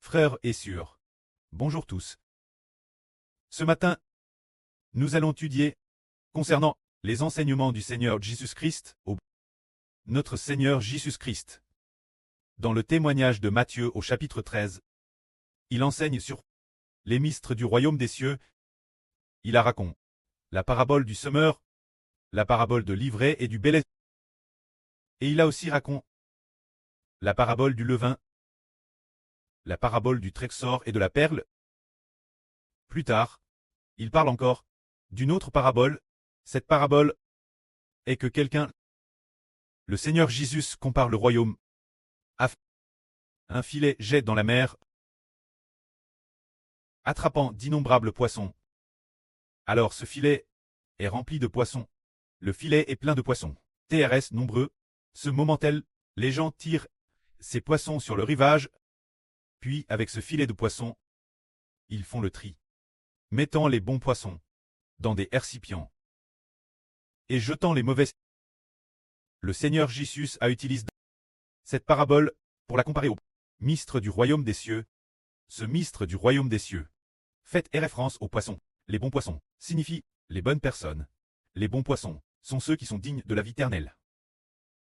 Frères et sœurs, bonjour tous. Ce matin, nous allons étudier concernant les enseignements du Seigneur Jésus-Christ au notre Seigneur Jésus-Christ. Dans le témoignage de Matthieu au chapitre 13, il enseigne sur les mystères du royaume des cieux. Il a raconté la parabole du semeur, la parabole de l'ivraie et du bélet. Et il a aussi raconté la parabole du levain, la parabole du trésor et de la perle. Plus tard, il parle encore d'une autre parabole. Cette parabole est que le Seigneur Jésus compare le royaume à un filet jette dans la mer, attrapant d'innombrables poissons. Alors ce filet est rempli de poissons. Le filet est plein de poissons. TRS nombreux. Ce moment-là, les gens tirent ces poissons sur le rivage, puis avec ce filet de poissons, ils font le tri, mettant les bons poissons dans des récipients et jetant les mauvais. Le Seigneur Jésus a utilisé cette parabole pour la comparer au mystère du royaume des cieux. Ce mystère du royaume des cieux fait référence aux poissons. Les bons poissons signifient les bonnes personnes. Les bons poissons sont ceux qui sont dignes de la vie éternelle.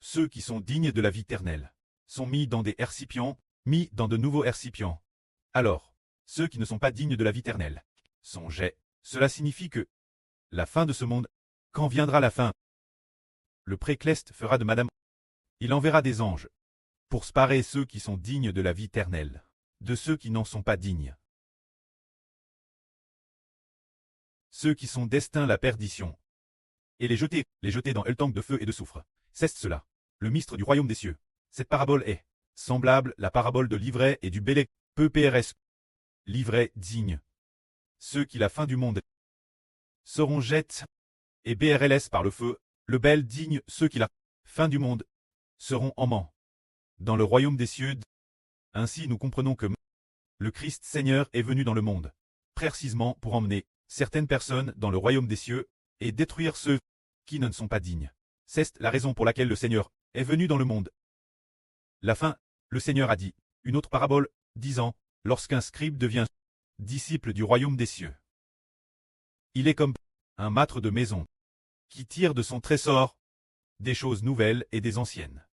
Ceux qui sont dignes de la vie éternelle sont mis dans des récipients, mis dans de nouveaux récipients. Alors, ceux qui ne sont pas dignes de la vie éternelle sont jetés. Cela signifie que la fin de ce monde, quand viendra la fin, le précleste fera de Madame. Il enverra des anges pour séparer ceux qui sont dignes de la vie éternelle de ceux qui n'en sont pas dignes. Ceux qui sont destinés à la perdition, et les jeter dans le tank de feu et de soufre. C'est cela, le mystère du royaume des cieux. Cette parabole est semblable à la parabole de l'ivraie et du bélet. PPRS. L'ivraie digne. Ceux qui la fin du monde seront jetés, et BRLS par le feu. Le bel digne, ceux qui la fin du monde seront aimants dans le royaume des cieux. Ainsi nous comprenons que le Christ Seigneur est venu dans le monde, précisément pour emmener certaines personnes dans le royaume des cieux et détruire ceux qui ne sont pas dignes. C'est la raison pour laquelle le Seigneur est venu dans le monde. La fin, le Seigneur a dit une autre parabole, disant, lorsqu'un scribe devient disciple du royaume des cieux, il est comme un maître de maison qui tire de son trésor des choses nouvelles et des anciennes.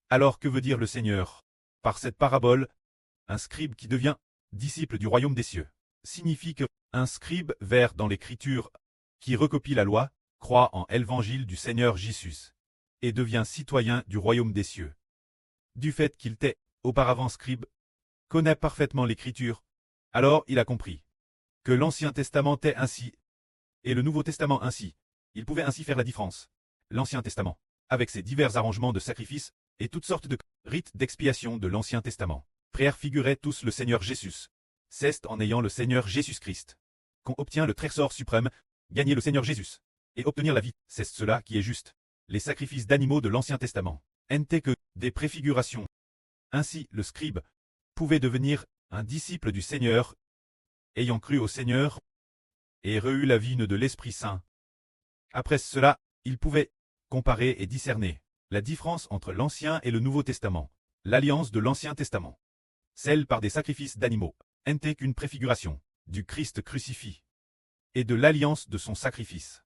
Alors que veut dire le Seigneur par cette parabole? Un scribe qui devient disciple du royaume des cieux signifie que un scribe vers dans l'écriture qui recopie la loi, croit en l'évangile du Seigneur Jésus et devient citoyen du royaume des cieux. Du fait qu'il était auparavant scribe, connaît parfaitement l'écriture, alors il a compris que l'Ancien Testament était ainsi et le Nouveau Testament ainsi. Il pouvait ainsi faire la différence. L'Ancien Testament, avec ses divers arrangements de sacrifices et toutes sortes de rites d'expiation de l'Ancien Testament, préfiguraient tous le Seigneur Jésus. C'est en ayant le Seigneur Jésus-Christ qu'on obtient le trésor suprême, gagner le Seigneur Jésus et obtenir la vie. C'est cela qui est juste. Les sacrifices d'animaux de l'Ancien Testament n'étaient que des préfigurations. Ainsi, le scribe pouvait devenir un disciple du Seigneur, ayant cru au Seigneur et reçu la vie de l'Esprit Saint. Après cela, il pouvait comparer et discerner la différence entre l'Ancien et le Nouveau Testament. L'alliance de l'Ancien Testament, celle par des sacrifices d'animaux, n'était qu'une préfiguration du Christ crucifié et de l'alliance de son sacrifice.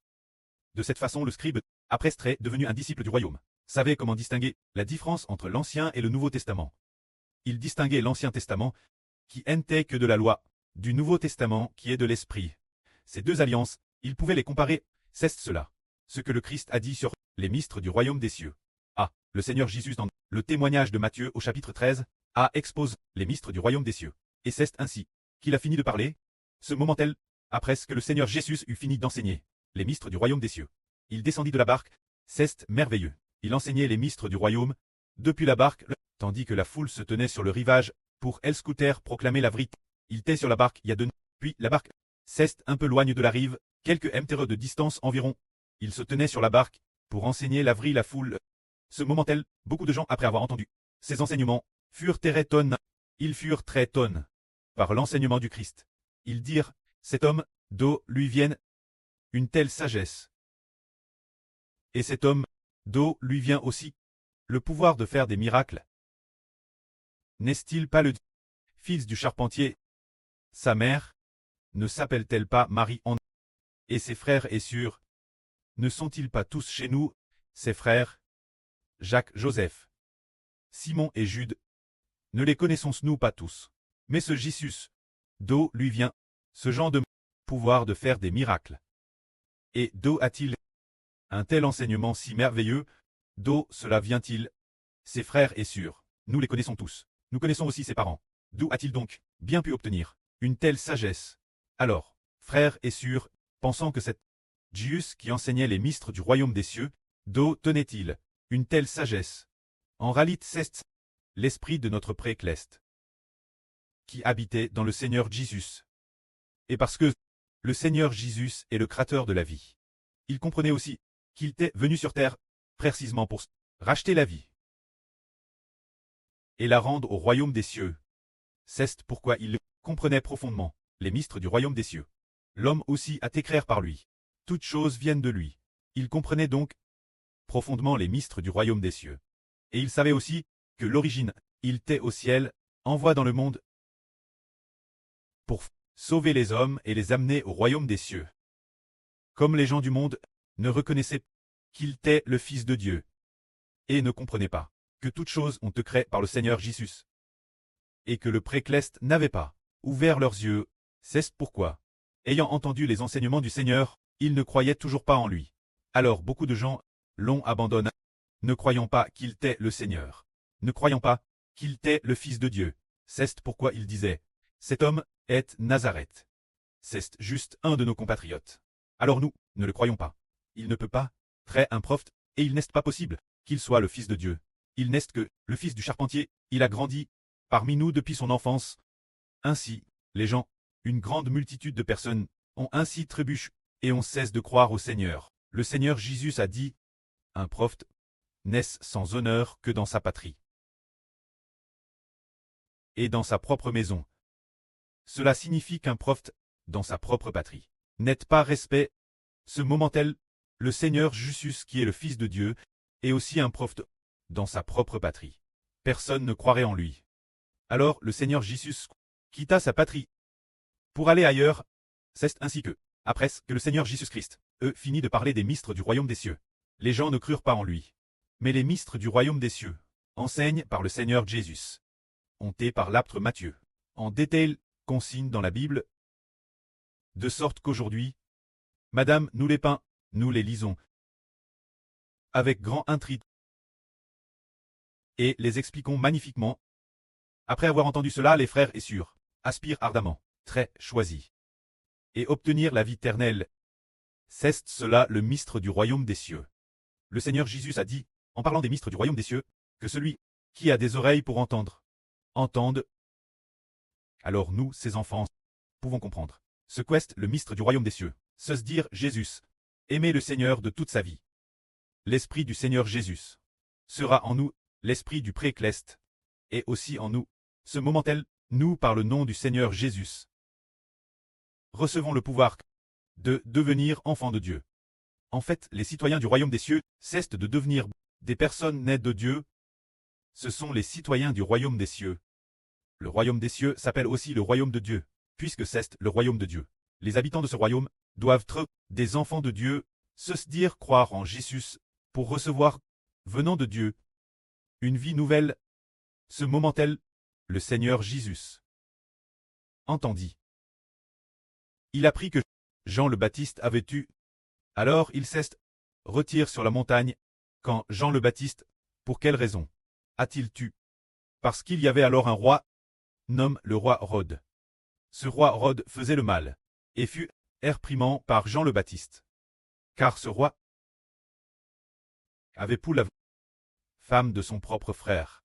De cette façon, le scribe, après serait devenu un disciple du royaume, savait comment distinguer la différence entre l'Ancien et le Nouveau Testament. Il distinguait l'Ancien Testament, qui n'était que de la loi, du Nouveau Testament qui est de l'Esprit. Ces deux alliances, il pouvait les comparer. C'est cela, ce que le Christ a dit sur les mystères du royaume des cieux. Ah, le Seigneur Jésus dans le témoignage de Matthieu au chapitre 13, expose les mystères du royaume des cieux. Et c'est ainsi qu'il a fini de parler. Ce moment-là, après ce que le Seigneur Jésus eut fini d'enseigner les mystères du royaume des cieux, il descendit de la barque. C'est merveilleux. Il enseignait les mystères du royaume depuis la barque, tandis que la foule se tenait sur le rivage pour scooter proclamer la vérité. Il était sur la barque il y a 2 ans, puis la barque c'est un peu loin de la rive, quelques mètres de distance environ. Il se tenait sur la barque pour enseigner la foule. Ce moment-là, beaucoup de gens après avoir entendu ces enseignements furent très étonnés. Ils furent très étonnés par l'enseignement du Christ. Ils dirent, cet homme, d'où lui vient une telle sagesse. Et cet homme, d'où lui vient aussi le pouvoir de faire des miracles. N'est-il pas le fils du charpentier. Sa mère, ne s'appelle-t-elle pas Marie-Anne? Et ses frères et sœurs, ne sont-ils pas tous chez nous, ses frères? Jacques, Joseph, Simon et Jude, ne les connaissons-nous pas tous? Mais ce Jésus, d'où lui vient ce genre de pouvoir de faire des miracles? Et d'où a-t-il un tel enseignement si merveilleux? D'où cela vient-il? Ses frères et sœurs, nous les connaissons tous. Nous connaissons aussi ses parents. D'où a-t-il donc bien pu obtenir une telle sagesse? Alors, frères et sœurs, pensant que c'est Jésus qui enseignait les mystères du royaume des cieux, d'où tenait-il une telle sagesse? En réalité, c'est l'esprit de notre précleste qui habitait dans le Seigneur Jésus. Et parce que le Seigneur Jésus est le créateur de la vie, il comprenait aussi qu'il était venu sur terre précisément pour racheter la vie et la rendre au royaume des cieux. C'est pourquoi il comprenait profondément les mystères du royaume des cieux. L'homme aussi a été créé par lui. Toutes choses viennent de lui. Il comprenait donc profondément les mystères du royaume des cieux. Et il savait aussi que l'origine, il était au ciel, envoie dans le monde pour sauver les hommes et les amener au royaume des cieux. Comme les gens du monde ne reconnaissaient qu'il était le Fils de Dieu et ne comprenaient pas que toutes choses ont été créées par le Seigneur Jésus et que le précleste n'avait pas ouvert leurs yeux, c'est pourquoi, ayant entendu les enseignements du Seigneur, ils ne croyaient toujours pas en lui. Alors beaucoup de gens l'ont abandonné, ne croyant pas qu'il était le Seigneur, ne croyant pas qu'il était le Fils de Dieu. C'est pourquoi ils disaient, cet homme est Nazareth. C'est juste un de nos compatriotes. Alors nous, ne le croyons pas. Il ne peut pas être un prophète, et il n'est pas possible qu'il soit le Fils de Dieu. Il n'est que le fils du charpentier, il a grandi parmi nous depuis son enfance. Ainsi, les gens, une grande multitude de personnes, ont ainsi trébuché et on cesse de croire au Seigneur. Le Seigneur Jésus a dit, un prophète n'est sans honneur que dans sa patrie et dans sa propre maison. Cela signifie qu'un prophète, dans sa propre patrie, n'est pas respect. Ce moment-là, le Seigneur Jésus qui est le Fils de Dieu, est aussi un prophète dans sa propre patrie. Personne ne croirait en lui. Alors le Seigneur Jésus quitta sa patrie pour aller ailleurs. C'est ainsi que, après que le Seigneur Jésus-Christ finit de parler des mystères du royaume des cieux, les gens ne crurent pas en lui. Mais les mystères du royaume des cieux, enseignés par le Seigneur Jésus, ont été par l'apôtre Matthieu, en détail consigne dans la Bible, de sorte qu'aujourd'hui, Madame, nous les peins, nous les lisons, avec grand intrigue, et les expliquons magnifiquement. Après avoir entendu cela, les frères et sœurs aspirent ardemment, très choisis, et obtenir la vie éternelle. C'est cela le mystère du royaume des cieux. Le Seigneur Jésus a dit, en parlant des mystères du royaume des cieux, que celui qui a des oreilles pour entendre, entende. Alors nous, ses enfants, pouvons comprendre ce qu'est le mystère du royaume des cieux, se dire Jésus, aimer le Seigneur de toute sa vie. L'esprit du Seigneur Jésus sera en nous, l'esprit du précleste, et aussi en nous. Ce moment-là, nous, par le nom du Seigneur Jésus, recevons le pouvoir de devenir enfants de Dieu. En fait, les citoyens du royaume des cieux cessent de devenir des personnes nées de Dieu. Ce sont les citoyens du royaume des cieux. Le royaume des cieux s'appelle aussi le royaume de Dieu, puisque c'est le royaume de Dieu. Les habitants de ce royaume doivent être des enfants de Dieu, se dire croire en Jésus, pour recevoir, venant de Dieu, une vie nouvelle. Ce moment-là, le Seigneur Jésus entendit. Il apprit que Jean le Baptiste avait eu. Alors il retire sur la montagne. Quand Jean le Baptiste, pour quelle raison a-t-il tué? Parce qu'il y avait alors un roi, nomme le roi Hérode. Ce roi Hérode faisait le mal, et fut réprimé par Jean le Baptiste. Car ce roi avait pour la femme de son propre frère,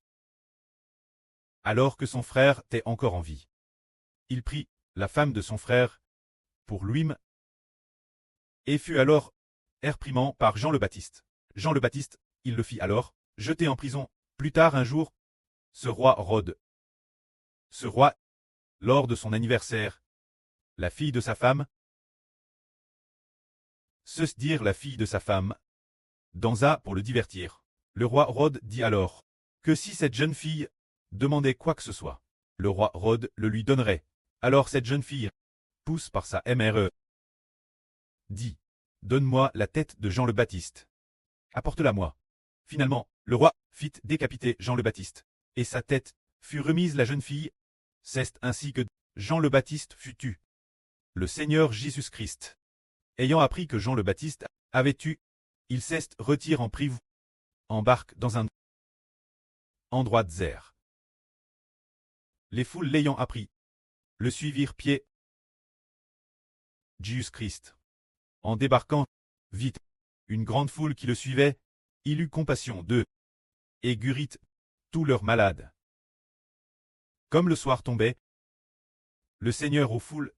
alors que son frère était encore en vie. Il prit la femme de son frère pour lui-même, et fut alors réprimé par Jean le Baptiste. Jean le Baptiste, il le fit alors jeter en prison. Plus tard un jour, ce roi Hérode, ce roi, lors de son anniversaire, la fille de sa femme, se dire la fille de sa femme, dansa pour le divertir. Le roi Hérode dit alors que si cette jeune fille demandait quoi que ce soit, le roi Rod le lui donnerait. Alors cette jeune fille, pousse par sa mère, dit « Donne-moi la tête de Jean le Baptiste. Apporte-la-moi. » Finalement, le roi fit décapiter Jean le Baptiste, et sa tête fut remise la jeune fille. C'est ainsi que Jean le Baptiste fut tué. Le Seigneur Jésus-Christ, ayant appris que Jean le Baptiste avait tué, il s'est retire en prive, embarque dans un endroit désert. Les foules l'ayant appris, le suivirent pied. Jésus-Christ. En débarquant, vite, une grande foule qui le suivait, il eut compassion d'eux, et guérit tous leurs malades. Comme le soir tombait, le Seigneur aux foules,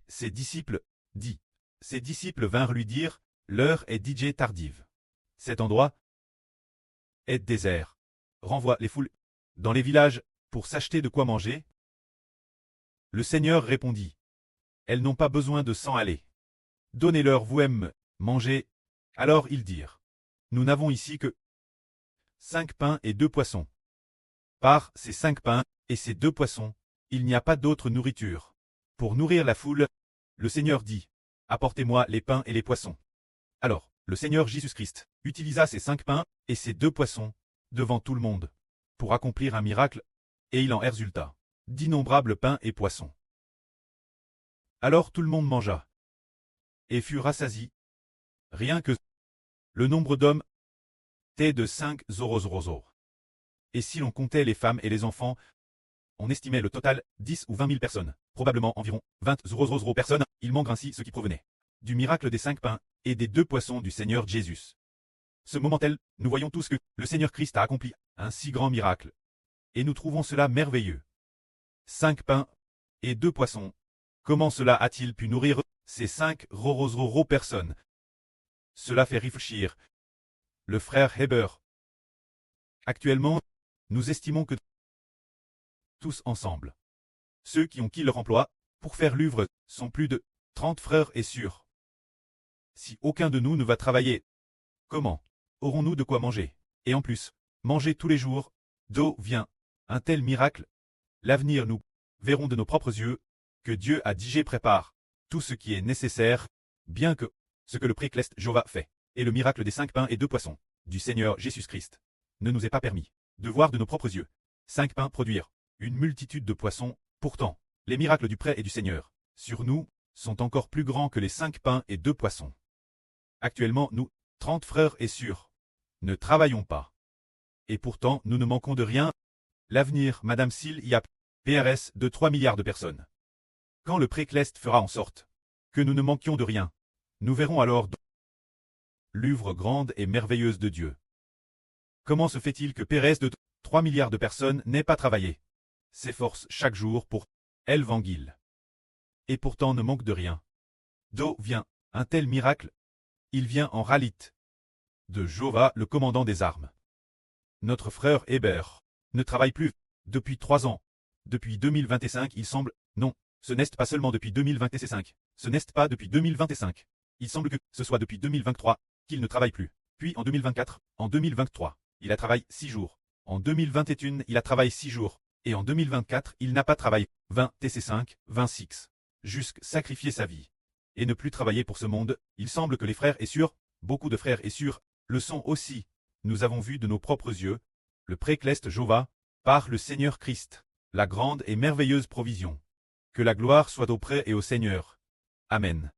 ses disciples, dit. Ses disciples vinrent lui dire, l'heure est déjà tardive. Cet endroit est désert. Renvoie les foules dans les villages pour s'acheter de quoi manger. Le Seigneur répondit, elles n'ont pas besoin de s'en aller. Donnez-leur vous-même manger. Alors ils dirent, nous n'avons ici que 5 pains et 2 poissons. Par ces 5 pains et ces 2 poissons, il n'y a pas d'autre nourriture. Pour nourrir la foule, le Seigneur dit, apportez-moi les pains et les poissons. Alors, le Seigneur Jésus-Christ utilisa ces 5 pains et ces 2 poissons devant tout le monde pour accomplir un miracle, et il en résulta d'innombrables pains et poissons. Alors tout le monde mangea et fut rassasié. Rien que le nombre d'hommes était de 5 000. Et si l'on comptait les femmes et les enfants, on estimait le total 10 ou 20 000 personnes, probablement environ 20 000 personnes. Il manque ainsi ce qui provenait du miracle des 5 pains et des 2 poissons du Seigneur Jésus. Ce moment-là, nous voyons tous que le Seigneur Christ a accompli un si grand miracle. Et nous trouvons cela merveilleux. 5 pains et 2 poissons. Comment cela a-t-il pu nourrir ces 5 000 personnes? Cela fait réfléchir le frère Heber. Actuellement, nous estimons que tous ensemble, ceux qui ont quitté leur emploi pour faire l'œuvre sont plus de 30 frères et sœurs. Si aucun de nous ne va travailler, comment aurons-nous de quoi manger? Et en plus, manger tous les jours, d'où vient un tel miracle? L'avenir nous verrons de nos propres yeux que Dieu a déjà prépare tout ce qui est nécessaire, bien que ce que le précleste Jéhovah fait, et le miracle des 5 pains et 2 poissons du Seigneur Jésus-Christ, ne nous est pas permis de voir de nos propres yeux 5 pains produire une multitude de poissons. Pourtant, les miracles du prêt et du Seigneur sur nous sont encore plus grands que les 5 pains et 2 poissons. Actuellement, nous, 30 frères et sœurs, ne travaillons pas. Et pourtant, nous ne manquons de rien. L'avenir, Madame S'il y a PRS de 3 milliards de personnes. Quand le précleste fera en sorte que nous ne manquions de rien, nous verrons alors l'œuvre grande et merveilleuse de Dieu. Comment se fait-il que PRS de 3 milliards de personnes n'ait pas travaillé, s'efforce chaque jour pour l'évangile, et pourtant ne manque de rien? D'où vient un tel miracle? Il vient en réalité de Jéhovah, le commandant des armes. Notre frère Heber ne travaille plus depuis 3 ans. Depuis 2025, il semble, non, ce n'est pas seulement depuis 2025, ce n'est pas depuis 2025. Il semble que ce soit depuis 2023 qu'il ne travaille plus. Puis en 2024, en 2023, il a travaillé 6 jours. En 2021, il a travaillé 6 jours. Et en 2024, il n'a pas travaillé 20 TC5, 26. Jusqu'à sacrifier sa vie. Et ne plus travailler pour ce monde. Il semble que les frères et sœurs, beaucoup de frères et sœurs, le sont aussi. Nous avons vu de nos propres yeux le précleste Jéhovah, par le Seigneur Christ, la grande et merveilleuse provision. Que la gloire soit auprès et au Seigneur. Amen.